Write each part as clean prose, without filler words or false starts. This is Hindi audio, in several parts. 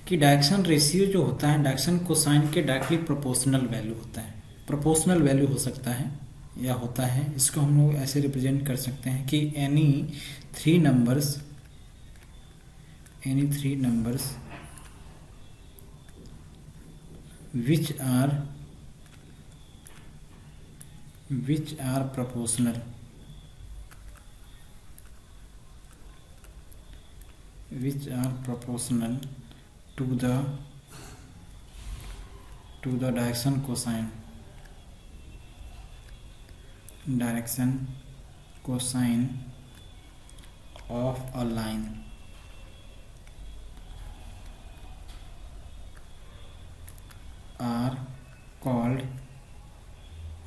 कि डायरेक्शन रेशियो जो होता है डायरेक्शन कोसाइन के डायरेक्टली प्रोपोर्शनल वैल्यू होता है। प्रोपोर्शनल वैल्यू हो सकता है या होता है, इसको हम लोग ऐसे रिप्रेजेंट कर सकते हैं कि any three numbers which are proportional to the direction cosine of a line are called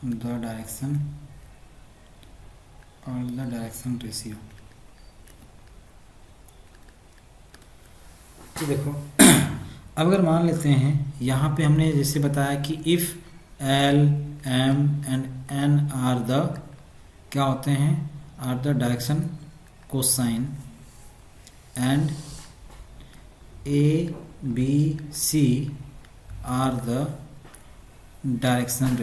the direction ratio। तो देखो अब अगर मान लेते हैं यहाँ पे हमने जैसे बताया कि if L, M and N are the क्या होते हैं, are the direction cosine and A, B, C are the direction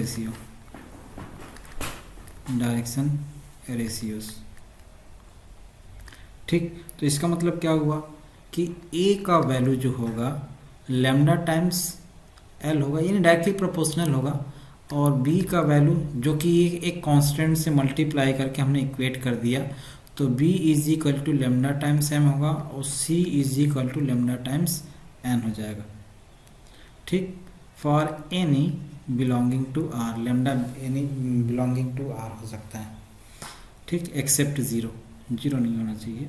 ratios. ठीक, तो इसका मतलब क्या हुआ कि A का वैल्यू जो होगा लैम्डा टाइम्स L होगा, यानी डायरेक्टली प्रोपोर्शनल होगा, और B का वैल्यू जो कि एक कांस्टेंट से मल्टीप्लाई करके हमने इक्वेट कर दिया, तो B is equal to lambda times M होगा और C is equal to lambda times N हो जाएगा। ठीक, for any belonging to R, lambda any belonging to R हो सकता है। ठीक, एक्सेप्ट जीरो नहीं होना चाहिए।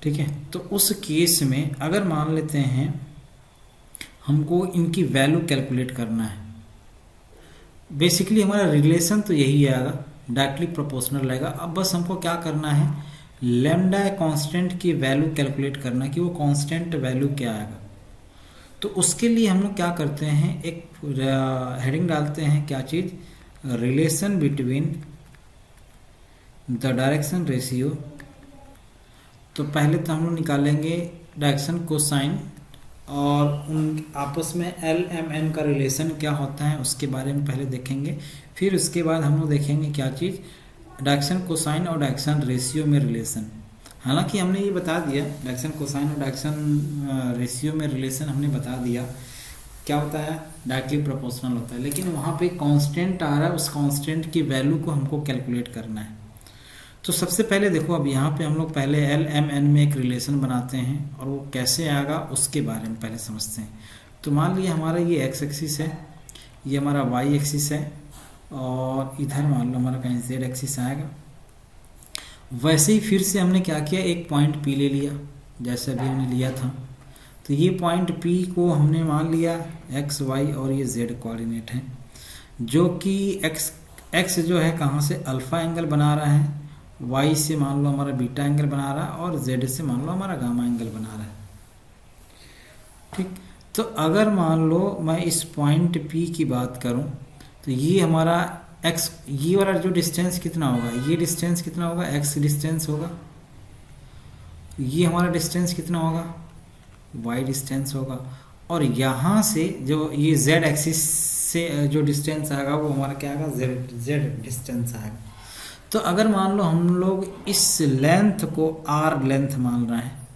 ठीक है, तो उस केस में अगर मान लेते हैं हमको इनकी वैल्यू कैलकुलेट करना है, बेसिकली हमारा रिलेशन तो यही आएगा, डायरेक्टली प्रोपोर्शनल रहेगा। अब बस हमको क्या करना है, लैम्डा कांस्टेंट की वैल्यू कैलकुलेट करना कि वो कांस्टेंट वैल्यू क्या आएगा। तो उसके लिए हम लोग क्या करते हैं, एक हेडिंग डालते हैं, क्या चीज़, relation between the direction ratio. तो पहले तो हम लोग निकालेंगे डायरेक्शन कोसाइन और उन आपस में L, M, N का रिलेशन क्या होता है उसके बारे में पहले देखेंगे। फिर उसके बाद हम लोग देखेंगे क्या चीज़, डायरेक्शन कोसाइन और डायरेक्शन रेशियो में रिलेशन। हालांकि हमने ये बता दिया डायरेक्शन कोसाइन और डायरेक्शन रेशियो में रिलेशन हमने बता दिया क्या होता है, डायरेक्टली प्रोपोर्शनल होता है, लेकिन वहाँ पे कांस्टेंट आ रहा है, उस कांस्टेंट की वैल्यू को हमको कैलकुलेट करना है। तो सबसे पहले देखो, अब यहाँ पे हम लोग पहले L, M, N में एक रिलेशन बनाते हैं और वो कैसे आएगा उसके बारे में पहले समझते हैं। तो मान लिया हमारा ये एक्स एक्सिस है, ये हमारा वाई एक्सिस है, और इधर मान लो हमारा कहीं जेड एक्सिस आएगा। वैसे ही फिर से हमने क्या किया, एक पॉइंट P ले लिया जैसे अभी हमने लिया था। तो ये पॉइंट P को हमने मान लिया एक्स, वाई और ये जेड कोऑर्डिनेट है, जो कि एक्स जो है कहाँ से अल्फा एंगल बना रहा है, y से मान लो हमारा बीटा एंगल बना रहा है, और z से मान लो हमारा गामा एंगल बना रहा है। ठीक, तो अगर मान लो मैं इस पॉइंट P की बात करूं, तो ये हमारा x, ये वाला जो डिस्टेंस कितना होगा, ये डिस्टेंस कितना होगा, x डिस्टेंस होगा, ये हमारा डिस्टेंस कितना होगा, y डिस्टेंस होगा, और यहाँ से जो ये z एक्सिस से जो डिस्टेंस आएगा वो हमारा क्या आएगा, z डिस्टेंस आएगा। तो अगर मान लो हम लोग इस लेंथ को r लेंथ मान रहे हैं,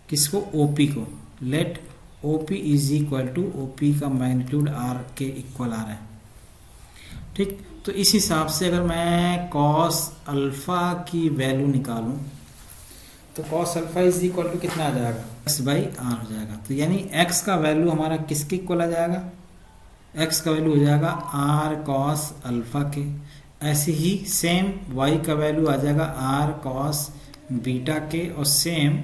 किसको, OP को, let OP is equal to OP का मैग्नीट्यूड r के इक्वल आ रहा है। ठीक, तो इस हिसाब से अगर मैं cos अल्फा की वैल्यू निकालूं, तो cos alpha is equal to कितना आ जाएगा, x बाई r हो जाएगा। तो यानी x का वैल्यू हमारा किसके इक्वल आ जाएगा, x का वैल्यू हो जाएगा r cos अल्फा के। ऐसे ही सेम y का वैल्यू आ जाएगा r cos बीटा के, और सेम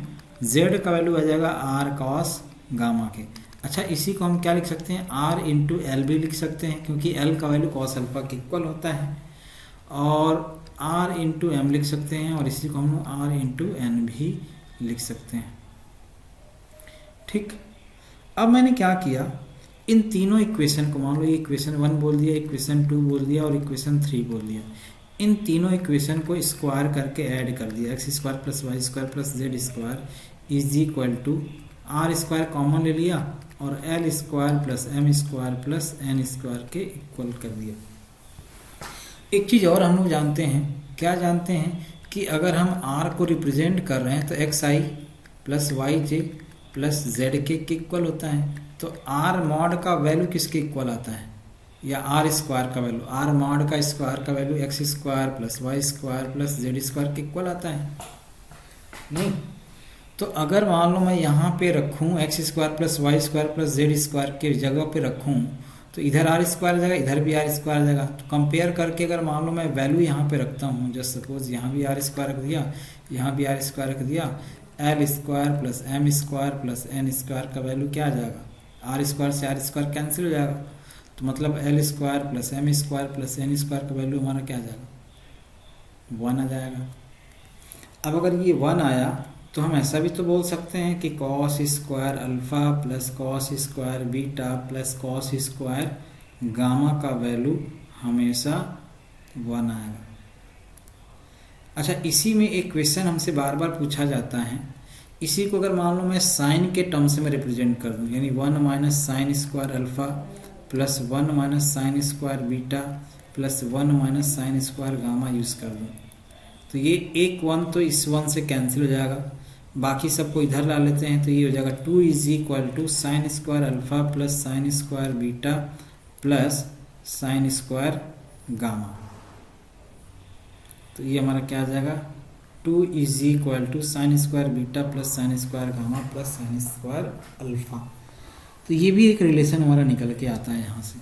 z का वैल्यू आ जाएगा r cos गामा के। अच्छा, इसी को हम क्या लिख सकते हैं, r इंटू एल भी लिख सकते हैं, क्योंकि l का वैल्यू cos अल्फा के इक्वल होता है, और r इंटू एम लिख सकते हैं, और इसी को हम r इंटू एन भी लिख सकते हैं। ठीक, अब मैंने क्या किया, इन तीनों इक्वेशन को, मान लो ये इक्वेशन 1 बोल दिया, इक्वेशन 2 बोल दिया और इक्वेशन 3 बोल दिया, इन तीनों इक्वेशन को स्क्वायर करके ऐड कर दिया, X square plus Y square plus Z square is equal to R square common ले लिया और L square plus M square plus N square के इक्वल कर दिया। एक चीज़ और हम लोग जानते हैं, क्या जानते हैं कि अगर हम आर को रिप्रेजेंट कर रहे हैं तो X I plus Y J plus Z K equal होता है। तो आर मॉड का वैल्यू किसके इक्वल आता है, या आर स्क्वायर का वैल्यू, आर मॉड का स्क्वायर का value X square plus Y square plus Z square के इक्वल आता है नहीं। तो अगर मान लो मैं यहाँ पे रखूँ X square plus Y square plus Z square के जगह पे रखूँ तो इधर आर स्क्वायर जाएगा, इधर भी आर स्क्वायर जाएगा। तो कंपेयर करके अगर मान लो मैं वैल्यू यहाँ पे रखता हूँ, जस्ट सपोज यहाँ भी आर स्क्वायर रख दिया, यहाँ भी आर स्क्वायर रख दिया, L square plus M square plus N square का वैल्यू क्या आ जाएगा, आर स्क्वायर से आर स्क्वायर कैंसिल हो जाएगा। तो मतलब L square plus M square plus N square का वैल्यू हमारा क्या आ जाएगा, 1 आ जाएगा। अब अगर ये 1 आया तो हम ऐसा भी तो बोल सकते हैं कि cos square alpha plus cos square beta plus cos square gamma का वैल्यू हमेशा 1 आएगा। अच्छा, इसी में एक क्वेश्चन हमसे बार बार पूछा जाता है, इसी को अगर मान लो मैं साइन के टर्म्स में रिप्रेजेंट कर दूँ, यानी 1 minus sign square alpha plus 1 minus sign square beta plus 1 minus sign square gamma use कर दूँ, तो ये एक 1 तो इस 1 से कैंसिल हो जाएगा, बाकी सबको इधर ला लेते हैं तो ये हो जाएगा 2 is equal to sine square alpha plus sine square beta plus sine square gamma. तो ये हमारा क्या आ जाएगा, 2 is equal to sine square beta plus sine square gamma plus sine square alpha. तो ये भी एक रिलेशन हमारा निकल के आता है यहाँ से,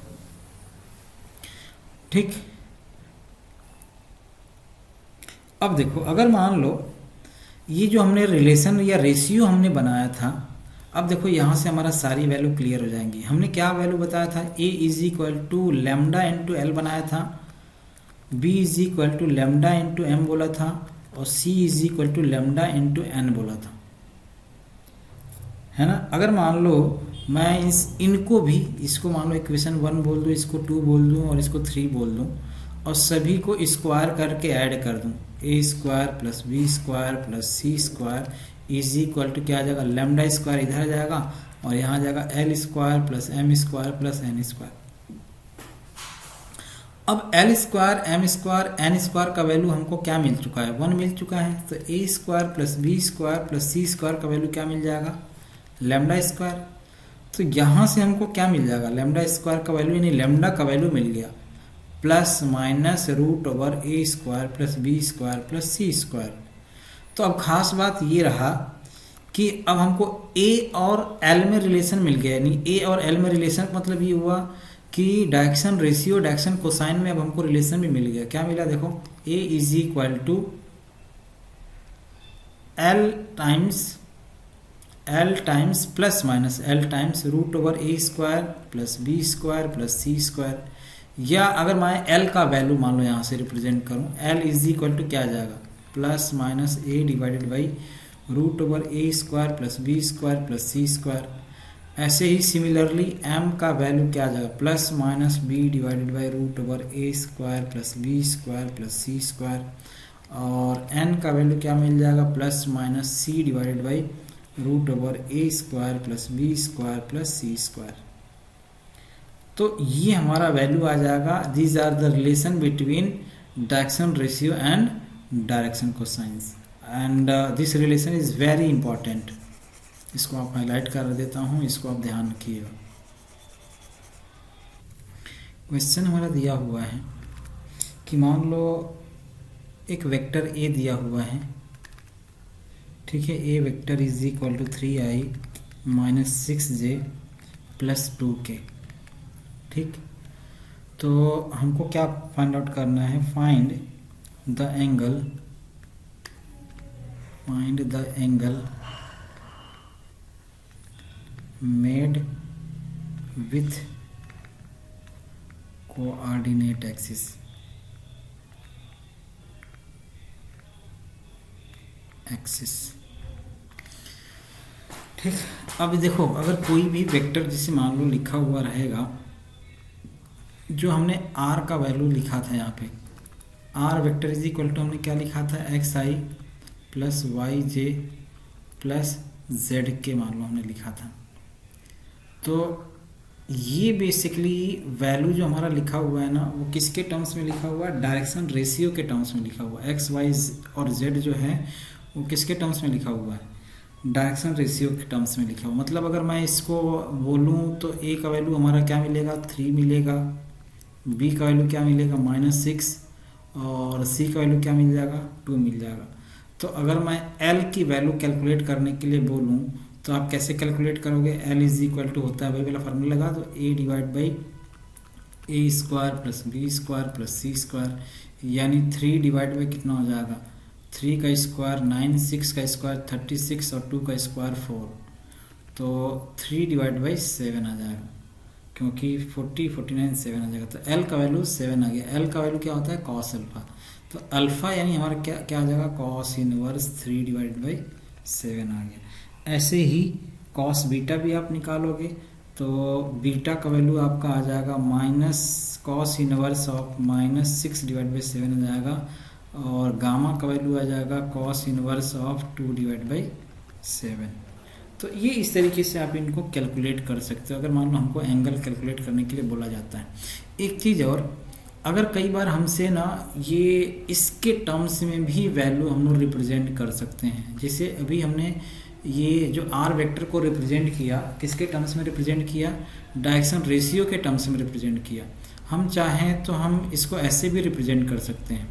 ठीक। अब देखो, अगर मान लो ये जो हमने रिलेशन या रेशियो हमने बनाया था, अब देखो यहाँ से हमारा सारी वैल्यू क्लियर हो जाएंगी। हमने क्या वैल्यू बताया था, a is equal to lambda into L बनाया था, b is equal to lambda into M बोला था, और c is equal to lambda into N बोला था, है ना। अगर मान लो मैं इनको भी, इसको मान लो इक्वेशन 1 बोल दूँ, इसको 2 बोल दूँ और इसको 3 बोल दूँ, और सभी को स्क्वायर करके ऐड कर दूँ, A square plus B square plus C square is equal to क्या आ जाएगा, लेमडा स्क्वायर इधर आ जाएगा और यहाँ आ जाएगा L square plus M square plus N square. अब L square M square N square का वैल्यू हमको क्या मिल चुका है, 1 मिल चुका है। तो A square plus B square plus C square का वैल्यू क्या मिल जाएगा, लेमडा स्क्वायर। तो यहाँ से हमको क्या मिल जाएगा, लेमडा स्क्वायर का वैल्यू, यानी लेमडा का वैल्यू मिल गया plus minus root over A square plus B square plus C square. तो अब खास बात ये रहा कि अब हमको ए और एल में रिलेशन मिल गया, यानी ए और एल में रिलेशन मतलब ये हुआ कि डायरेक्शन रेशियो डायरेक्शन कोसाइन में अब हमको रिलेशन भी मिल गया। क्या मिला, देखो A is equal to L times plus minus L times root over A square plus B square plus C square. या अगर मैं एल का वैल्यू मान लो यहाँ से रिप्रेजेंट करूँ, एल इज इक्वल टू क्या आ जाएगा, plus minus A divided by root over A square plus B square plus C square. ऐसे ही सिमिलरली एम का वैल्यू क्या आ जाएगा, plus minus B divided by root over A square plus B square plus C square. और एन का वैल्यू क्या मिल जाएगा, plus minus C divided by root over A square plus B square plus C square. तो ये हमारा वैल्यू आ जाएगा, these are the relation between direction ratio and direction cosines, and this relation is very important. इसको आप हाईलाइट कर देता हूँ, इसको आप ध्यान रखिएगा। क्वेश्चन हमारा दिया हुआ है कि मान लो एक वेक्टर ए दिया हुआ है, ठीक है। A vector is equal to 3i minus 6j plus 2k, ठीक। तो हमको क्या फाइंड आउट करना है, find the angle made with coordinate axis. ठीक। अब देखो, अगर कोई भी वेक्टर जिसे मान लो लिखा हुआ रहेगा, जो हमने आर का वैल्यू लिखा था यहाँ पे, R vector is equal to हमने क्या लिखा था, X I plus Y J plus Z K मान लो हमने लिखा था। तो ये बेसिकली वैल्यू जो हमारा लिखा हुआ है ना, वो किसके टर्म्स में लिखा हुआ है? डायरेक्शन रेशियो के टर्म्स में लिखा हुआ है। एक्स वाई और जेड जो है वो किसके टर्म्स में लिखा हुआ है? डायरेक्शन रेशियो के टर्म्स में लिखा हुआ। मतलब अगर मैं इसको बोलूँ तो ए का वैल्यू हमारा क्या मिलेगा? 3 मिलेगा। बी का वैल्यू क्या मिलेगा? -6। और सी का वैल्यू क्या मिल जाएगा? 2 मिल जाएगा। तो अगर मैं एल की वैल्यू कैलकुलेट करने के लिए बोलूँ तो आप कैसे कैलकुलेट करोगे? एल इज इक्वल टू होता है वही वाला फार्मूला लगा दो, A divide by A square plus B square plus C square, यानी 3 डिवाइड बाई कितना हो जाएगा? 3 का स्क्वायर 9, 6 का स्क्वायर 36 और 2 का स्क्वायर 4। तो 3 डिवाइड बाई 7 आ जाएगा, क्योंकि 40, 49, 7 आ जाएगा। तो एल का वैल्यू 7 आ गया। एल का वैल्यू क्या होता है? Cos alpha. तो अल्फा यानी हमारा क्या क्या आ जाएगा? कॉस इनवर्स 3 डिवाइड बाई 7 आ गया। ऐसे ही कॉस बीटा भी आप निकालोगे तो बीटा का वैल्यू आपका आ जाएगा minus cos inverse of -6 divide by 7 आ जाएगा। और गामा का वैल्यू आ जाएगा cos inverse of 2 divide by 7। तो ये इस तरीके से आप इनको कैलकुलेट कर सकते हो, अगर मान लो हमको एंगल कैलकुलेट करने के लिए बोला जाता है। एक चीज़ और, अगर कई बार हमसे ना ये इसके टर्म्स में भी वैल्यू हम लोग रिप्रेजेंट कर सकते हैं। जैसे अभी हमने ये जो आर वेक्टर को रिप्रेजेंट किया, किसके टर्म्स में रिप्रेजेंट किया? डायरेक्शन रेशियो के टर्म्स में रिप्रेजेंट किया। हम चाहें तो हम इसको ऐसे भी रिप्रेजेंट कर सकते हैं,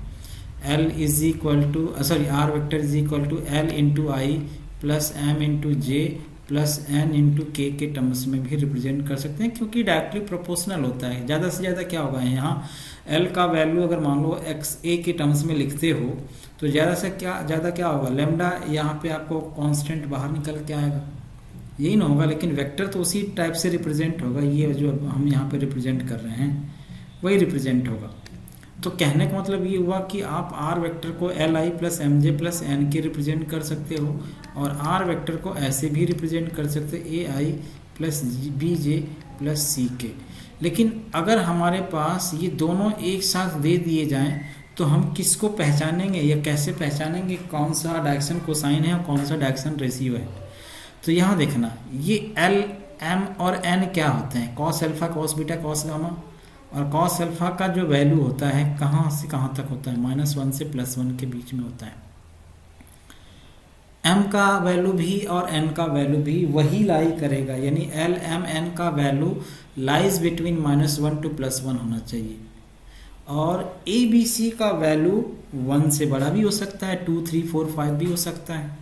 L is equal to R vector is equal to L into I plus M into J plus N into K terms में भी रिप्रेजेंट कर सकते हैं, क्योंकि डायरेक्टली प्रोपोर्शनल होता है। ज़्यादा से ज़्यादा क्या होगा, यहाँ एल का वैल्यू अगर मान लो एक्स ए के टर्म्स में लिखते हो तो ज़्यादा क्या होगा? लेमडा यहाँ पे आपको कांस्टेंट बाहर निकल के आएगा, यही ना होगा। लेकिन वेक्टर तो उसी टाइप से रिप्रेजेंट होगा, ये जो हम यहाँ पे रिप्रेजेंट कर रहे हैं वही रिप्रेजेंट होगा। तो कहने का मतलब ये हुआ कि आप आर वेक्टर को L I plus M J plus N K represent कर सकते हो, और आर वेक्टर को ऐसे भी रिप्रेजेंट कर सकते ए आई प्लस बी जे प्लस सी के। लेकिन अगर हमारे पास ये दोनों एक साथ दे दिए जाएं तो हम किसको पहचानेंगे या कैसे पहचानेंगे कौन सा डायरेक्शन कोसाइन है और कौन सा डायरेक्शन रेशियो है? तो यहाँ देखना, ये एल एम और एन क्या होते हैं? Cos alpha, cos beta, cos gamma. और कॉस अल्फा का जो वैल्यू होता है कहाँ से कहाँ तक होता है? -1 से +1 के बीच में होता है। एम का वैल्यू भी और एन का वैल्यू भी वही लाई करेगा, यानी एल एम एन का वैल्यू लाइज बिटवीन -1 to +1 होना चाहिए। और ए बी सी का वैल्यू 1 से बड़ा भी हो सकता है, 2, 3, 4, 5 भी हो सकता है।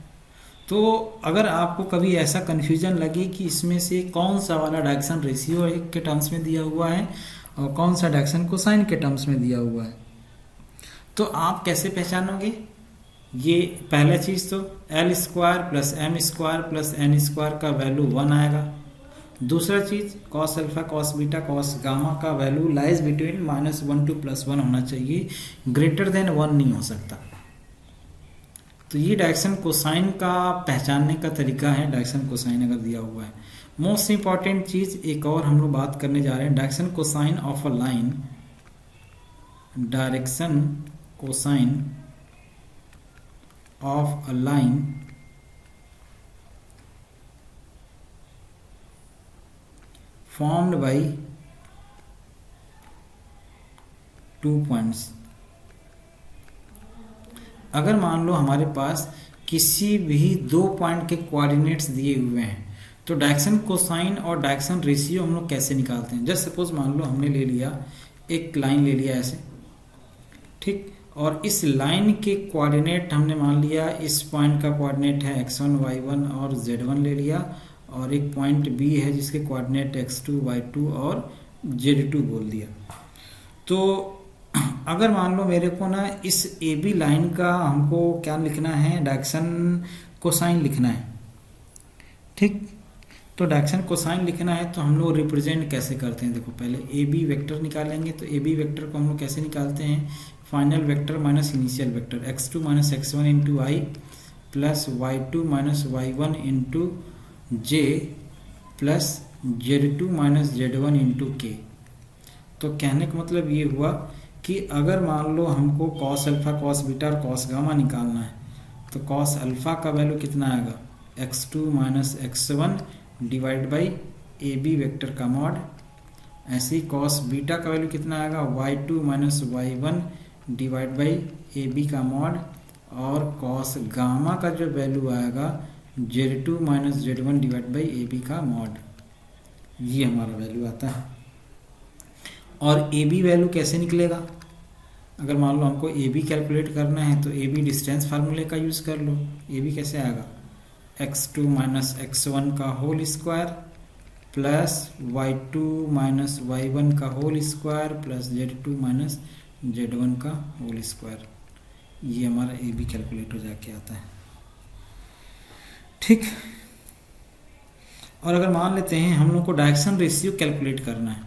तो अगर आपको कभी ऐसा कन्फ्यूजन लगे कि इसमें से कौन सा वाला डायरेक्शन रेशियो के टर्म्स में दिया हुआ है और कौन सा डायरेक्शन कोसाइन के टर्म्स में दिया हुआ है, तो आप कैसे पहचानोगे? ये पहला चीज़ तो L square plus M square plus N square का वैल्यू 1 आएगा। दूसरा चीज़ cos alpha, cos beta, cos gamma का वैल्यू लाइज बिटवीन -1 to +1 होना चाहिए, ग्रेटर देन 1 नहीं हो सकता। तो ये डायरेक्शन कोसाइन का पहचानने का तरीका है, डायरेक्शन कोसाइन अगर दिया हुआ है। मोस्ट इंपॉर्टेंट चीज़ एक और हम लोग बात करने जा रहे हैं, direction cosine of a line. Direction cosine of a line formed by 2 points। अगर मान लो हमारे पास किसी भी 2 पॉइंट के कोऑर्डिनेट्स दिए हुए हैं तो डायरेक्शन कोसाइन और डायरेक्शन रेशियो हम लोग कैसे निकालते हैं? जस्ट सपोज मान लो हमने ले लिया एक लाइन ले लिया ऐसे, ठीक, और इस लाइन के कोऑर्डिनेट हमने मान लिया इस पॉइंट का कोऑर्डिनेट है x1 y1 और z1 ले लिया, और एक पॉइंट B है जिसके कोऑर्डिनेट x2 y2 और z2 बोल दिया। तो अगर मान लो मेरे को ना इस AB लाइन का हमको क्या लिखना है? डायरेक्शन कोसाइन लिखना है, ठीक। तो डायरेक्शन कोसाइन लिखना है तो हम लोग रिप्रेजेंट कैसे करते हैं? देखो पहले AB वेक्टर निकालेंगे। तो AB वेक्टर को हम लोग कैसे निकालते हैं? Final vector minus initial vector, x2 - x1 into I plus y2 - y1 into j plus z2 - z1 into K. तो कहने का मतलब ये हुआ कि अगर मान लो हमको कॉस अल्फा, कॉस बीटा और कॉस गामा निकालना है तो कॉस अल्फा का वैल्यू कितना आएगा? x2 minus x1 divide by A B vector का मॉड। ऐसे ही कॉस बीटा का वैल्यू कितना आएगा, y2 minus y1 divide by A B का मॉड। और कॉस गामा का जो वैल्यू आएगा z2 minus z1 divide by A B का मॉड। ये हमारा वैल्यू आता है। और ए बी वैल्यू कैसे निकलेगा, अगर मान लो हमको ए बी कैलकुलेट करना है तो ए बी डिस्टेंस फार्मूले का यूज़ कर लो। ए बी कैसे आएगा, x2 माइनस x1 का whole square plus y2 minus y1 का whole square plus z2 minus z1 का होल स्क्वायर। ये हमारा ए बी कैलकुलेट हो जाके आता है। ठीक। और अगर मान लेते हैं हम लोग को डायरेक्शन रेशियो कैलकुलेट करना है,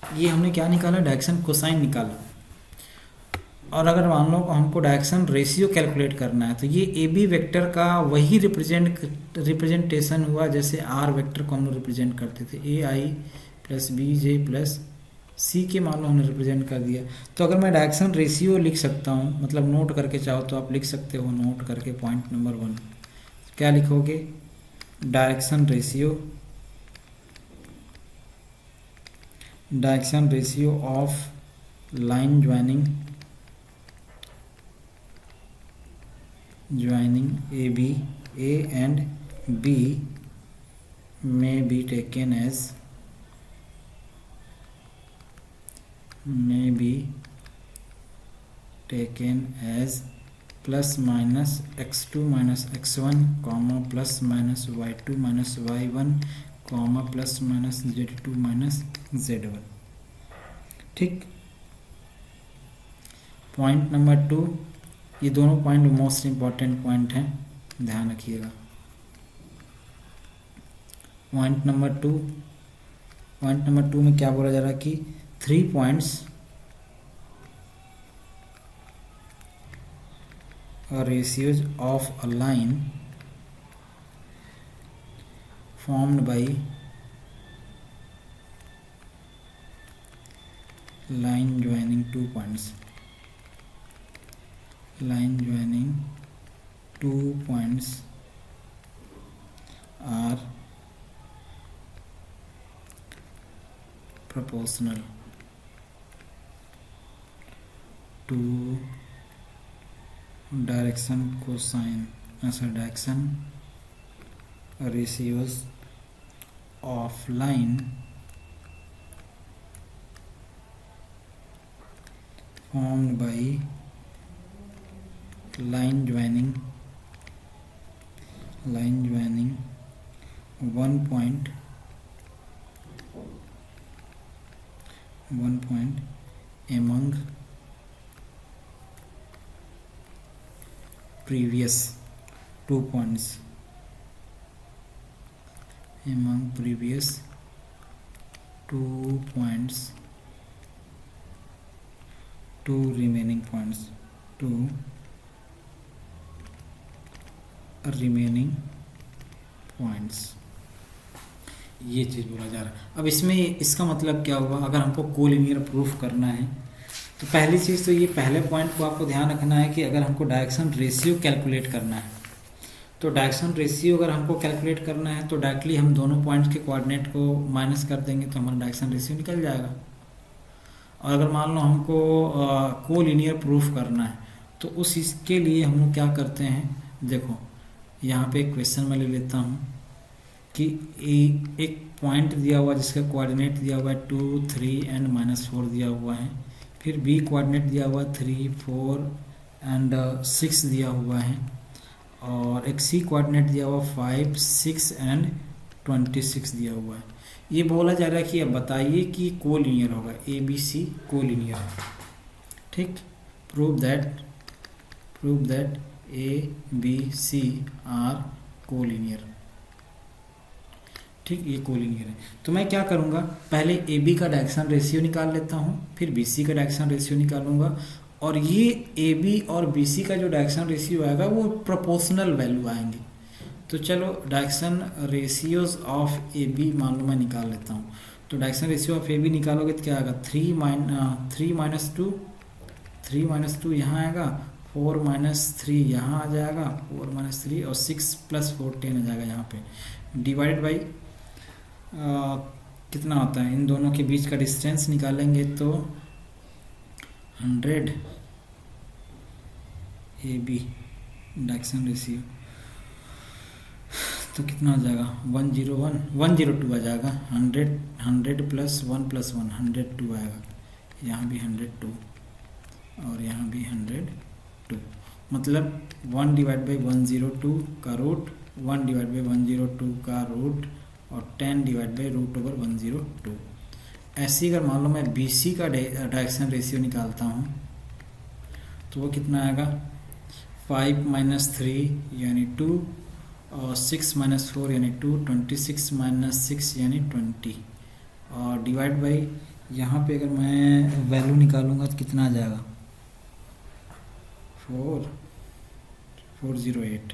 ये हमने क्या निकाला, डायरेक्शन कोसाइन निकाला। और अगर मान लो हमको डायरेक्शन रेशियो कैलकुलेट करना है तो ये ए बी वेक्टर का वही रिप्रेजेंटेशन हुआ जैसे आर वेक्टर को हम लोग रिप्रेजेंट करते थे, ए आई प्लस बी जे प्लस सी के मान लो हमने रिप्रेजेंट कर दिया। तो अगर मैं डायरेक्शन रेशियो लिख सकता हूँ, मतलब नोट करके चाहो तो आप लिख सकते हो, नोट करके पॉइंट नंबर 1 क्या लिखोगे, direction ratio of line joining A B, A and B may be taken as plus minus x2 minus x1 comma plus minus y2 minus y1 comma plus minus z2 minus z1। ठीक। पॉइंट नंबर 2, ये दोनों पॉइंट मोस्ट इम्पॉर्टेंट पॉइंट हैं, ध्यान रखिएगा। पॉइंट नंबर 2 में क्या बोला जा रहा है कि 3 points or ratios of a line formed by line joining 2 points. Line joining 2 points are proportional to direction ratios of line formed by line joining 1 point among previous 2 points, two remaining points। ये चीज़ बोला जा रहा है। अब इसमें इसका मतलब क्या हुआ, अगर हमको कोलिनियर प्रूफ करना है तो पहली चीज़ तो ये पहले पॉइंट को आपको ध्यान रखना है कि अगर हमको डायरेक्शन रेशियो कैलकुलेट करना है तो डायरेक्शन रेशियो अगर हमको कैलकुलेट करना है तो डायरेक्टली हम दोनों पॉइंट्स के कोऑर्डिनेट को माइनस कर देंगे तो हमारा डायरेक्शन रेशियो निकल जाएगा। और अगर मान लो हमको कोलिनियर प्रूफ करना है तो उस इसके लिए हम लोग क्या करते हैं, देखो यहाँ पे एक क्वेश्चन मैं ले लेता हूँ कि एक पॉइंट दिया हुआ जिसका कोऑर्डिनेट दिया हुआ है 2, 3 एंड -4 दिया हुआ है, फिर बी कोऑर्डिनेट दिया हुआ 3, 4 एंड 6 दिया हुआ है, और एक सी कोऑर्डिनेट दिया हुआ 5, 6 एंड 26 दिया हुआ है। ये बोला जा रहा है कि अब बताइए कि कोलिनियर होगा, ए बी सी कोलिनियर है। ठीक। Prove that A B C are collinear. ठीक, ये कोलिनियर है। तो मैं क्या करूँगा, पहले ए बी का डायरेक्शन रेशियो निकाल लेता हूँ, फिर बी सी का डायरेक्शन रेशियो निकालूंगा, और ये ए बी और बी सी का जो डायरेक्शन रेशियो आएगा वो प्रोपोर्शनल वैल्यू आएंगे। तो चलो direction ratios of A B मान लो मैं निकाल लेता हूँ। तो direction ratio of A B निकालोगे तो क्या आएगा, 3 - 2 यहाँ आएगा, 4 माइनस 3 यहाँ आ जाएगा, 4 माइनस 3 और 6 प्लस 4 10 आ जाएगा यहाँ पे, डिवाइडेड बाई कितना होता है, इन दोनों के बीच का डिस्टेंस निकालेंगे तो 100 AB डायरेक्शन रेशियो, तो कितना आ जाएगा 101 102 आ जाएगा, 100 प्लस 1 प्लस 1 102 आएगा, यहाँ भी 102 और यहाँ भी 102, मतलब 1 डिवाइड बाई 102 का रूट, 1 डिवाइड बाई 102 का रूट और 10 डिवाइड बाई रूट ओवर 102। ऐसी अगर मान लो मैं BC का डायरेक्शन रेशियो निकालता हूँ तो वो कितना आएगा, 5 माइनस 3 यानी 2 और 6 माइनस 4 यानी 2, 26 माइनस 6 यानी 20 और डिवाइड बाई यहाँ पे अगर मैं वैल्यू निकालूंगा तो कितना आ जाएगा 408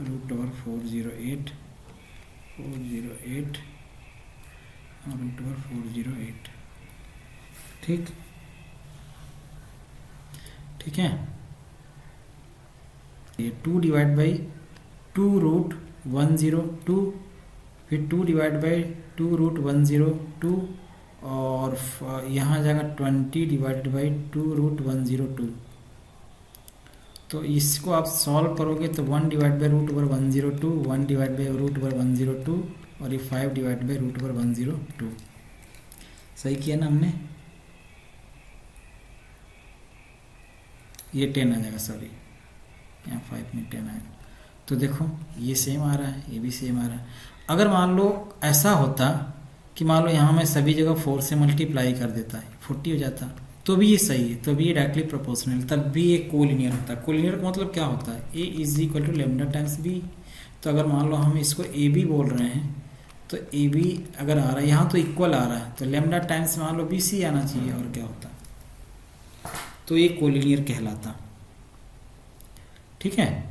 रूट ओवर 408 और रूट ओवर 408। ठीक है, ये 2 डिवाइड बाई 2 रूट 102, फिर 2 डिवाइड बाई 2 रूट 102 और यहाँ आ जाएगा 20 डिवाइडेड बाई 2 रूट 102। तो इसको आप सॉल्व करोगे तो 1 divide by root over 102, 1 divide by root over 102 और ये 5 डिवाइड बाई रूट ओवर 102। सही किया ना हमने, ये 10 आ जाएगा, सॉरी यहाँ 5 में 10 आएगा। तो देखो ये सेम आ रहा है, ये भी सेम आ रहा है। अगर मान लो ऐसा होता कि मान लो यहाँ मैं सभी जगह 4 से मल्टीप्लाई कर देता है, 40 हो जाता, तो भी ये सही है, तो भी ये डायरेक्टली प्रोपोर्शनल, तब भी ये कोलिनियर होता है। कोलिनियर का मतलब क्या होता है, A is equal to lambda times B. तो अगर मान लो हम इसको AB बोल रहे हैं तो AB अगर आ रहा है यहाँ तो इक्वल आ रहा है, तो लेमडा टाइम्स मान लो BC आना चाहिए, और क्या होता, तो ये कोलिनियर कहलाता। ठीक है।